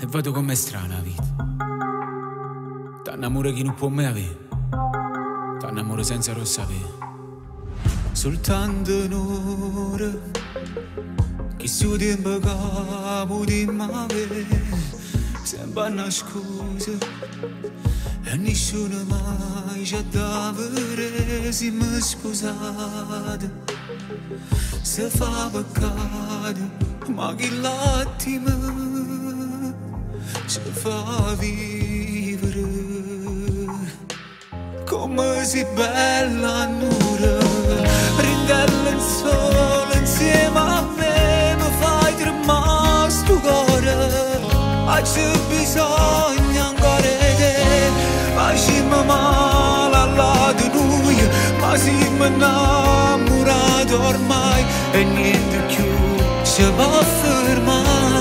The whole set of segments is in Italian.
E vado com'è strana la vita. T'annamore chi non può mai avere, t'annamore senza lo sapere. Soltanto un'ora che su tempo capo di m'avere, sembra una scusa e nessuno mai ci ha da vedere. Se mi scusate se fa peccato, ma che l'attimo ci fa vivere. Come si bella nuda, ringella il sole insieme a me, mi fai tremare sto cuore. C'è bisogno ancora di te, facciamo male alla di noi, ma siamo innamorati ormai e niente più ci può fermare.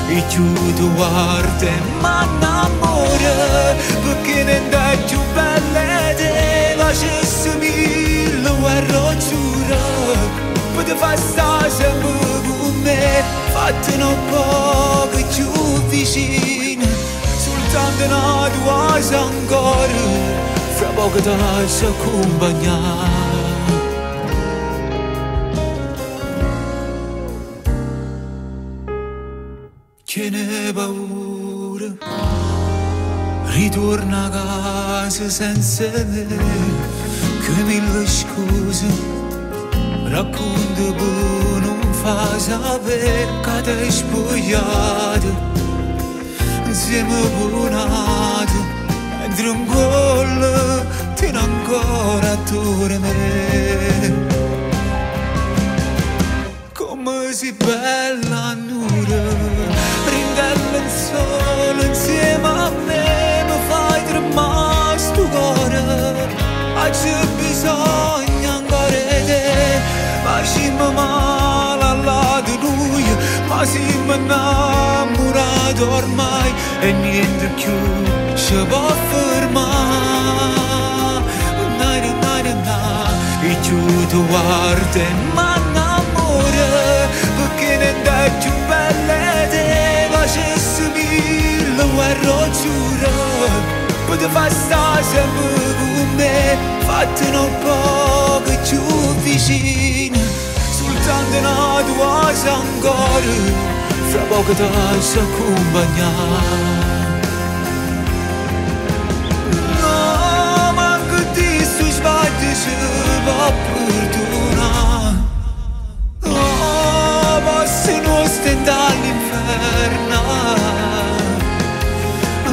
E chiudo guarda e m'annamoro, perché non è più bella te, facessi mille guerre giuro, potevo fare stare sempre con me, fattene un po' più vicino, soltanto una tua cosa ancora, fra poco ti lascio accompagnare. Che ne paura, ritorna a casa senza me, che mille scuse, racconta per non fa sapere che t'hai spogliato, insieme buonato, mentre un gol tiene ancora attorno a me. Come si bella nuda, ringella il sole insieme a me, mi fai tremare sto cuore. C'è bisogno ancora di te, facciamo male alla di noi, ma siamo innamorati ormai e niente più ci può fermare. E chiudo guarda e m'annamoro, perché non è più bella te, facessi mille guerre giuro, potevo fare stare sempre con me, fattene un po' più vicino, soltanto una tua cosa ancora, fra poco ti lascio accompagnare. No, manco di sto sbaglio ci va perdonare. Oh, posso non stentare all'inferno,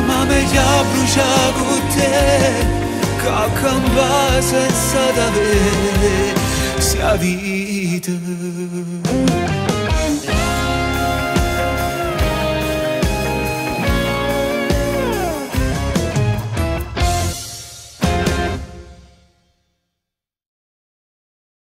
ma meglio bruciare con te che campare senza t'avere sia vita.